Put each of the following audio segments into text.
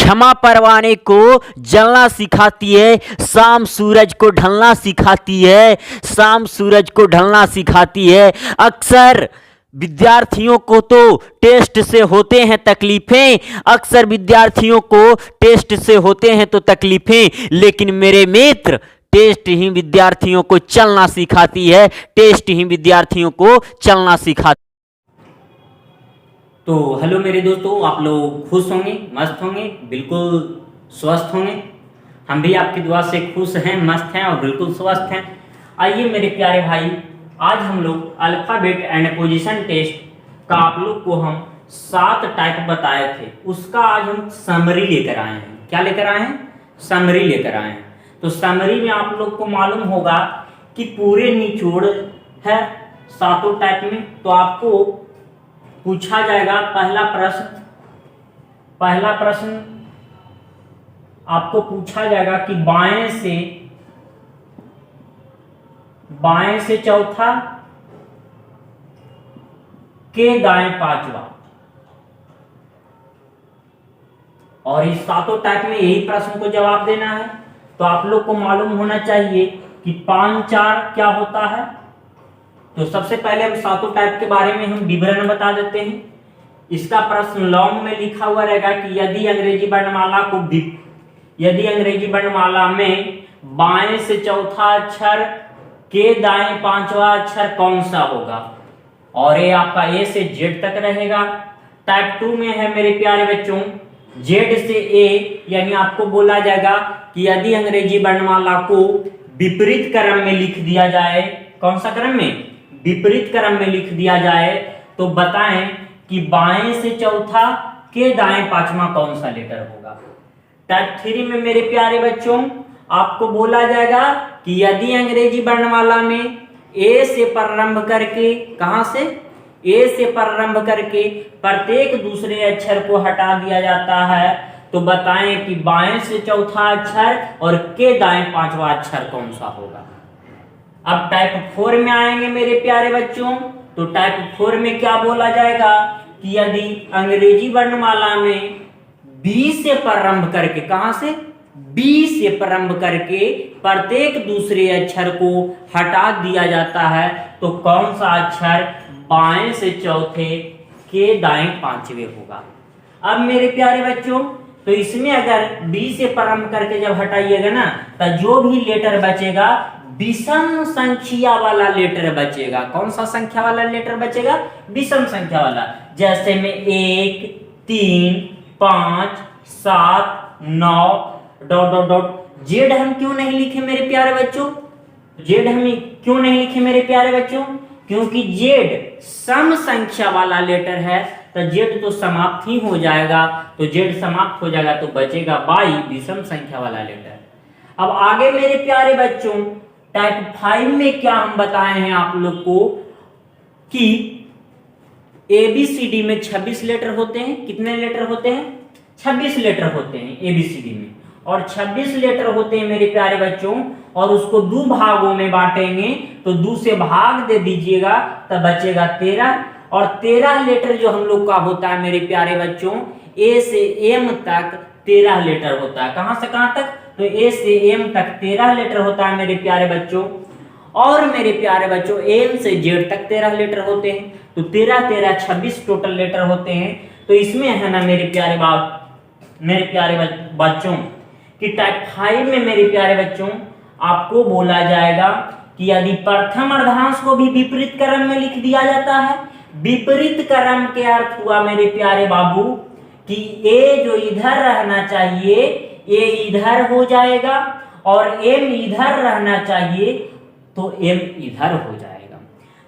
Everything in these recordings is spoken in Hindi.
क्षमा परवाने को जलना सिखाती है, शाम सूरज को ढलना सिखाती है, शाम सूरज को ढलना सिखाती है। अक्सर विद्यार्थियों को तो टेस्ट से होते हैं तकलीफें, अक्सर विद्यार्थियों को टेस्ट से होते हैं तो तकलीफें, लेकिन मेरे मित्र टेस्ट ही विद्यार्थियों को चलना सिखाती है, टेस्ट ही विद्यार्थियों को चलना सिखाती। तो हेलो मेरे दोस्तों, आप लोग खुश होंगे, मस्त होंगे, बिल्कुल स्वस्थ होंगे। हम भी आपकी दुआ से खुश हैं, मस्त हैं और बिल्कुल स्वस्थ हैं। आइए मेरे प्यारे भाई, आज हम लोग अल्फाबेट एंड पोजीशन टेस्ट का आप लोग को हम 7 टाइप बताए थे, उसका आज हम समरी लेकर आए हैं। क्या लेकर आए हैं? समरी लेकर आए हैं। तो समरी में आप लोग को मालूम होगा कि पूरे निचोड़ है 7 टाइप में। तो आपको पूछा जाएगा पहला प्रश्न आपको पूछा जाएगा कि बाएं से चौथा के दाएं पांचवा। और इस 7 टाइप में यही प्रश्न को जवाब देना है। तो आप लोग को मालूम होना चाहिए कि 5 4 क्या होता है। तो सबसे पहले हम 7 टाइप के बारे में हम विवरण बता देते हैं। इसका प्रश्न लॉन्ग में लिखा हुआ रहेगा कि यदि अंग्रेजी वर्णमाला में बाएं से चौथा अक्षर के दाएं पांचवा अक्षर कौन सा होगा। और ये आपका ए से जेड तक रहेगा। टाइप 2 में है मेरे प्यारे बच्चों जेड से ए, यानी आपको बोला जाएगा कि यदि अंग्रेजी वर्णमाला को विपरीत क्रम में लिख दिया जाए। कौन सा क्रम में? विपरीत क्रम में लिख दिया जाए तो बताएं कि बाएं से चौथा के दाएं पांचवा कौन सा लेटर होगा। टाइप 3 में मेरे प्यारे बच्चों आपको बोला जाएगा कि यदि अंग्रेजी वर्णमाला में ए से प्रारंभ करके, कहां से? ए से प्रारंभ करके प्रत्येक दूसरे अक्षर को हटा दिया जाता है तो बताएं कि बाएं से चौथा अक्षर और के दाएं पांचवा अक्षर कौन सा होगा। अब टाइप 4 में आएंगे मेरे प्यारे बच्चों। तो टाइप 4 में क्या बोला जाएगा कि यदि अंग्रेजी वर्णमाला में बी से प्रारंभ करके, कहां से? बी से प्रारंभ करके प्रत्येक दूसरे अक्षर को हटा दिया जाता है तो कौन सा अक्षर बाएं से चौथे के दाएं पांचवे होगा। अब मेरे प्यारे बच्चों तो इसमें अगर बी से प्रारंभ करके जब हटाइएगा ना तो जो भी लेटर बचेगा विषम संख्या वाला लेटर बचेगा। कौन सा संख्या वाला लेटर बचेगा? विषम संख्या वाला। जैसे में 1 3 5 7 9 ... जेड हम क्यों नहीं लिखे मेरे प्यारे बच्चों? जेड हम क्यों नहीं लिखे मेरे प्यारे बच्चों? क्योंकि जेड सम संख्या वाला लेटर है तो जेड तो समाप्त ही हो जाएगा। तो जेड समाप्त हो जाएगा तो बचेगा बाई, विषम संख्या वाला लेटर। अब आगे मेरे प्यारे बच्चों टाइप 5 में क्या हम बताए हैं आप लोग को कि एबीसीडी में 26 लेटर होते हैं। कितने लेटर होते हैं? 26 लेटर होते हैं एबीसीडी में। और 26 लेटर होते हैं मेरे प्यारे बच्चों और उसको 2 भागों में बांटेंगे तो 2 से भाग दे दीजिएगा तब बचेगा 13। और 13 लेटर जो हम लोग का होता है मेरे प्यारे बच्चों ए से एम तक 13 लेटर होता है। कहां से कहां तक? तो ए से एम तक 13 लेटर होता है मेरे प्यारे बच्चों। और मेरे प्यारे बच्चों एम से जेड तक 13 लेटर होते हैं। तो 13 13 26 टोटल लेटर होते हैं। तो इसमें है ना मेरे प्यारे बच्चों कि टाइप 5 में मेरे प्यारे बच्चों आपको बोला जाएगा कि यदि प्रथम अर्धांश को भी विपरीत क्रम में लिख दिया जाता है। विपरीत क्रम के अर्थ हुआ मेरे प्यारे बाबू कि ए जो इधर रहना चाहिए ए इधर हो जाएगा और एम इधर रहना चाहिए तो एम इधर हो जाएगा।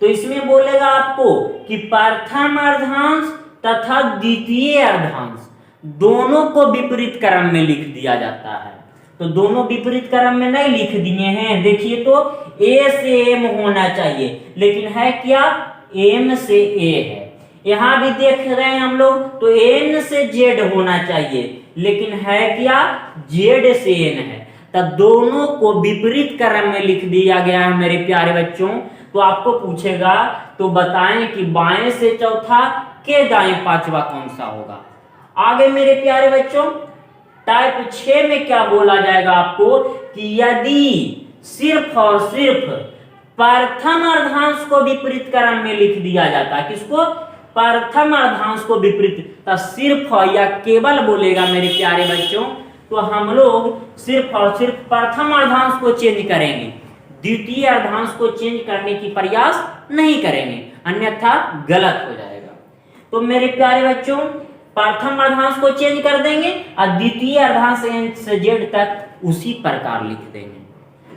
तो इसमें बोलेगा आपको कि प्रथम अर्धांश तथा द्वितीय अर्धांश दोनों को विपरीत क्रम में लिख दिया जाता है। तो दोनों विपरीत क्रम में नहीं लिख दिए हैं। देखिए तो ए से एम होना चाहिए लेकिन है क्या? एम से ए है। यहां भी देख रहे हैं हम लोग तो एन से जेड होना चाहिए लेकिन है क्या? जेड से एन है। तब दोनों को विपरीत क्रम में लिख दिया गया है मेरे प्यारे बच्चों। तो आपको पूछेगा तो बताएं कि बाएं से चौथा के दाएं पांचवा कौन सा होगा। आगे मेरे प्यारे बच्चों टाइप 6 में क्या बोला जाएगा आपको कि यदि सिर्फ और सिर्फ प्रथम अर्धांश को विपरीत क्रम में लिख दिया जाता है, किसको? प्रथम अर्धांश को विपरीत, तो सिर्फ या केवल बोलेगा मेरे प्यारे बच्चों, तो हम लोग सिर्फ और सिर्फ प्रथम अर्धांश को चेंज करेंगे, द्वितीय अर्धांश को चेंज करने की प्रयास नहीं करेंगे, अन्यथा गलत हो जाएगा। तो मेरे प्यारे बच्चों प्रथम अर्धांश को चेंज कर देंगे और द्वितीय अर्धांश एन से जेड तक उसी प्रकार लिख देंगे।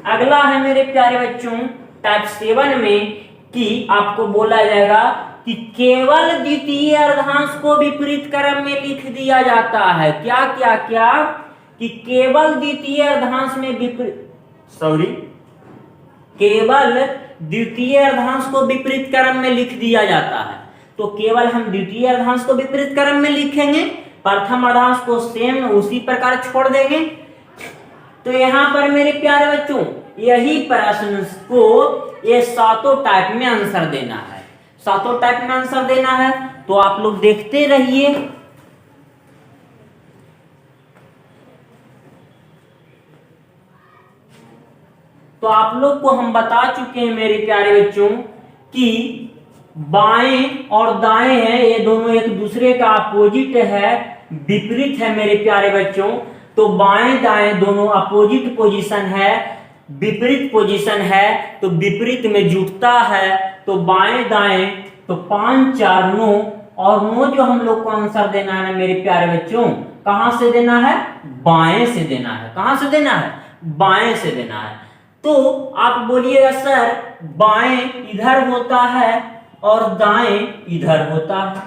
अगला है मेरे प्यारे बच्चों टाइप 7 में कि आपको बोला जाएगा कि केवल द्वितीय अर्धांश को विपरीत क्रम में लिख दिया जाता है। क्या क्या क्या कि केवल द्वितीय अर्धांश में केवल द्वितीय अर्धांश को विपरीत क्रम में लिख दिया जाता है। तो केवल हम द्वितीय अर्धांश को विपरीत क्रम में लिखेंगे, प्रथम अर्धांश को सेम उसी प्रकार छोड़ देंगे। तो यहाँ पर मेरे प्यारे बच्चों यही प्रश्न को ये सातों टाइप में आंसर देना है, सातों टाइप में आंसर देना है। तो आप लोग देखते रहिए। तो आप लोग को हम बता चुके हैं मेरे प्यारे बच्चों कि बाएं और दाएं हैं, ये दोनों एक दूसरे का अपोजिट है, विपरीत है मेरे प्यारे बच्चों। तो बाएं दाएं दोनों अपोजिट पोजीशन है, विपरीत पोजीशन है, तो विपरीत में जुटता है। तो बाएं दाएं तो 5 4 9 और 9 जो हम लोग को आंसर देना है ना मेरे प्यारे बच्चों, कहां से देना है? बाएं से देना है। कहां से देना है? बाएं से देना है। तो आप बोलिएगा सर बाएं इधर होता है और दाएं इधर होता है।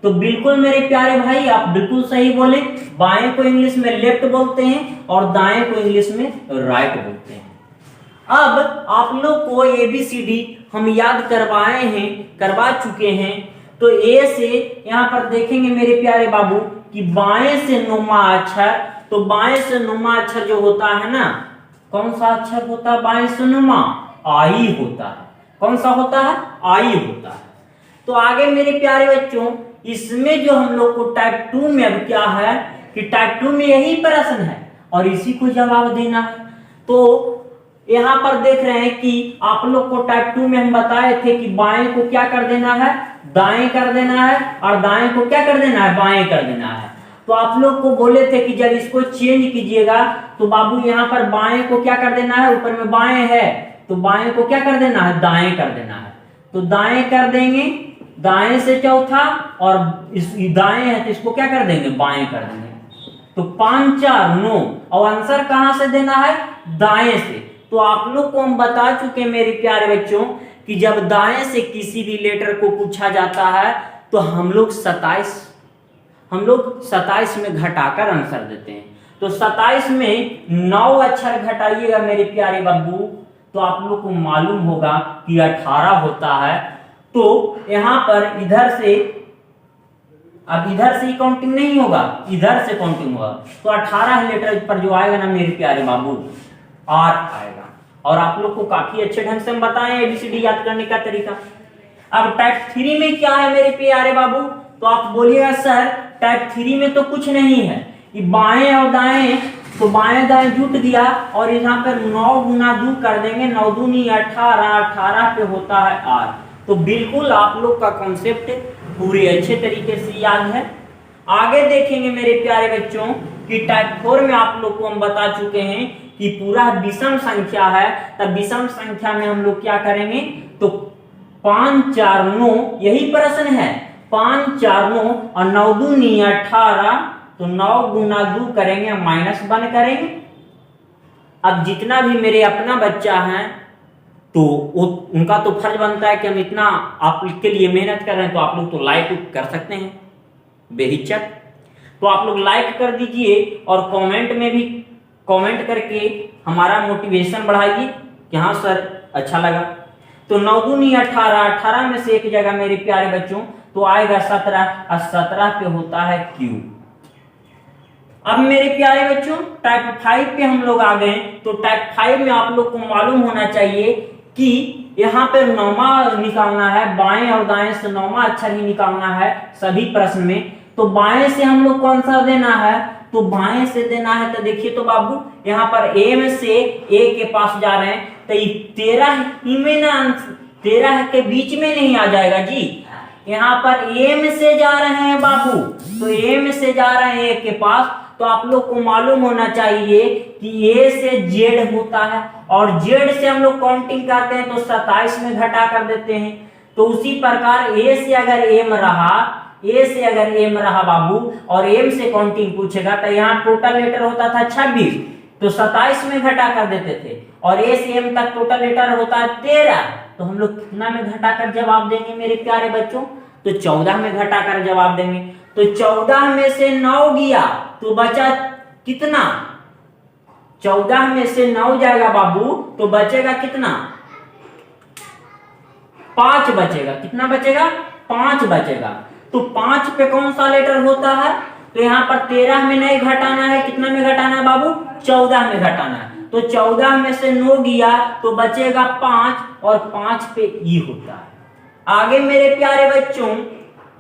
तो बिल्कुल मेरे प्यारे भाई आप बिल्कुल सही बोले, बाएं को इंग्लिश में लेफ्ट बोलते हैं और दाएं को इंग्लिश में राइट बोलते हैं। अब आप लोग को ABCD हम याद करवा चुके हैं। तो ए से यहाँ पर देखेंगे मेरे प्यारे बाबू कि बाएं से नुमा अक्षर, तो बाएं से नुमा अक्षर जो होता है ना, कौन सा अक्षर होता है बाएं से नुमा? आई होता है। कौन सा होता है? आई होता है। तो आगे मेरे प्यारे बच्चों इसमें जो हम लोग को टाइप 2 में अब क्या है कि टाइप 2 में यही प्रश्न है और इसी को जवाब देना है। तो यहाँ पर देख रहे हैं कि आप लोग को टाइप 2 में हम बताए थे कि बाएं को क्या कर देना है? दाएं कर देना है, और दाएं को क्या कर देना है? बाएं कर देना है। तो आप लोग को बोले थे कि जब इसको चेंज कीजिएगा तो बाबू यहाँ पर बाएं को क्या कर देना है? ऊपर में बाएं है तो बाएं को क्या कर देना है? दाएं कर देना है। तो दाएं कर देंगे, दाएं से चौथा, और इस दाएं है तो इसको क्या कर देंगे? बाएं कर देंगे। तो 5 4 9 और आंसर कहां से देना है? दाएं से। तो आप लोग को हम बता चुके मेरे प्यारे बच्चों कि जब दाएं से किसी भी लेटर को पूछा जाता है तो हम लोग 27 में घटाकर आंसर देते हैं। तो 27 में 9 अक्षर घटाइएगा मेरे प्यारे बाबू, तो आप लोग को मालूम होगा कि 18 होता है। तो यहां पर इधर से, अब इधर से ही काउंटिंग नहीं होगा, इधर से काउंटिंग होगा। तो 18 लेटर पर जो आएगा ना मेरे प्यारे बाबू, आर आएगा। और आप लोग को काफी अच्छे ढंग से हम बताएं ABCD याद करने का तरीका। अब टाइप 3 में क्या है मेरे प्यारे बाबू? तो आप बोलिएगा सर टाइप 3 में तो कुछ नहीं है, ये बाएं और दाएं, तो बाएं दाएं जुट गया और यहाँ पर 9 गुना 2 कर देंगे, 9 दूनी 18, 18 पे होता है आर। तो बिल्कुल आप लोग का कॉन्सेप्ट पूरे अच्छे तरीके से याद है। आगे देखेंगे मेरे प्यारे बच्चों कि टाइप 4 में आप लोग को हम बता चुके हैं कि पूरा विषम संख्या है। तब विषम संख्या में हम लोग क्या करेंगे? तो 5 4 9 यही प्रश्न है, 5 4 9 और 9 दूनी 18, तो 9 गुना 2 करेंगे, -1 करेंगे। अब जितना भी मेरे अपना बच्चा है तो उनका तो फर्ज बनता है कि हम इतना आप के लिए मेहनत कर रहे हैं, तो आप लोग तो लाइक कर सकते हैं बेहिचक। तो आप लोग लाइक कर दीजिए और कमेंट में भी कमेंट करके हमारा मोटिवेशन बढ़ाइए कि हाँ सर अच्छा लगा। तो 9 दूनी 18, 18 में से एक जगह मेरे प्यारे बच्चों तो आएगा 17 और 17 पे होता है Q। अब मेरे प्यारे बच्चों टाइप 5 पे हम लोग आ गए। तो टाइप 5 में आप लोग को मालूम होना चाहिए कि यहाँ पे 9वां निकालना है, बाएं और दाएं से 9वां अक्षर ही निकालना है सभी प्रश्न में। तो बाएं से हम लोग को आंसर देना है तो बाएं से देना है। तो देखिए तो बाबू यहाँ पर एम से ए के पास जा रहे हैं, तो ये 13 ही में ना, 13 के बीच में नहीं आ जाएगा जी। यहाँ पर एम से जा रहे हैं बाबू, तो एम से जा रहे हैं ए के पास, तो आप लोग को मालूम होना चाहिए कि ए से जेड होता है, और जेड से हम लोग काउंटिंग करते हैं तो 27 में घटा कर देते हैं। तो उसी प्रकार ए से अगर एम रहा, ए से अगर एम रहा बाबू, और एम से काउंटिंग पूछेगा, तो यहाँ टोटल लेटर होता था 26, तो 27 में घटा कर देते थे, और ए से एम तक टोटल लेटर होता है 13, तो हम लोग कितना में घटा कर जवाब देंगे मेरे प्यारे बच्चों? तो 14 में घटा कर जवाब देंगे। तो 14 में से 9 गया तो बचा कितना? 14 में से 9 जाएगा बाबू, तो बचेगा कितना? 5 बचेगा। कितना बचेगा? 5 बचेगा। तो 5 पे कौन सा लेटर होता है? तो यहाँ पर 13 में नहीं घटाना है, कितना में घटाना है बाबू? 14 में घटाना है। तो 14 में से 9 गया तो बचेगा 5, और 5 पे ई होता है। आगे मेरे प्यारे बच्चों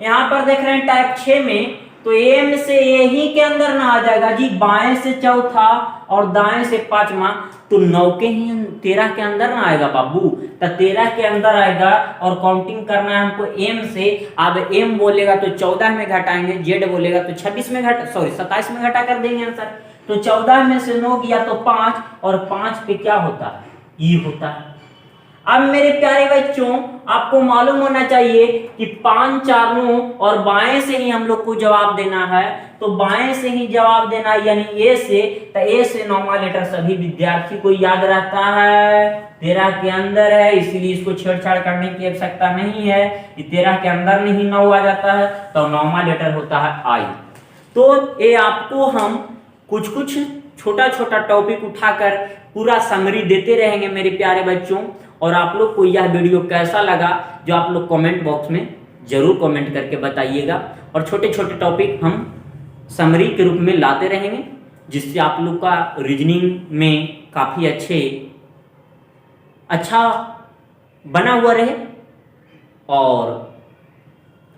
यहाँ पर देख रहे हैं टाइप 6 में, तो एम से ए ही के अंदर ना आ जाएगा जी, बाएं से चौथा और दाएं से 5वां, तो 9 के ही 13 के अंदर ना आएगा बाबू, तो 13 के अंदर आएगा, और काउंटिंग करना है हमको एम से। अब एम बोलेगा तो 14 में घटाएंगे, जेड बोलेगा तो 27 में घटा कर देंगे आंसर। तो 14 में से 9 गया तो 5, और 5 पे क्या होता है? ई होता है। अब मेरे प्यारे बच्चों आपको मालूम होना चाहिए कि 5 चारों और बाएं से ही हम लोग को जवाब देना है, तो बाएं से ही जवाब देना यानी ए से, तो ए से 9वां लेटर सभी विद्यार्थी को याद रहता है, 13 के अंदर है, इसीलिए इसको छेड़छाड़ करने की आवश्यकता नहीं है, 13 के अंदर नहीं 9 आ जाता है, तो 9वां लेटर होता है आई। तो ये आपको हम कुछ कुछ छोटा छोटा टॉपिक उठाकर पूरा समरी देते रहेंगे मेरे प्यारे बच्चों। और आप लोग को यह वीडियो कैसा लगा, जो आप लोग कमेंट बॉक्स में जरूर कमेंट करके बताइएगा, और छोटे छोटे टॉपिक हम समरी के रूप में लाते रहेंगे, जिससे आप लोग का रीजनिंग में काफ़ी अच्छा बना हुआ रहे। और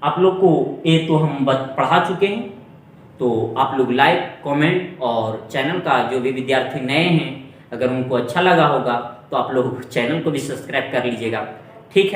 आप लोग को ये तो हम पढ़ा चुके हैं, तो आप लोग लाइक कमेंट और चैनल का जो भी विद्यार्थी नए हैं अगर उनको अच्छा लगा होगा तो आप लोग चैनल को भी सब्सक्राइब कर लीजिएगा। ठीक है।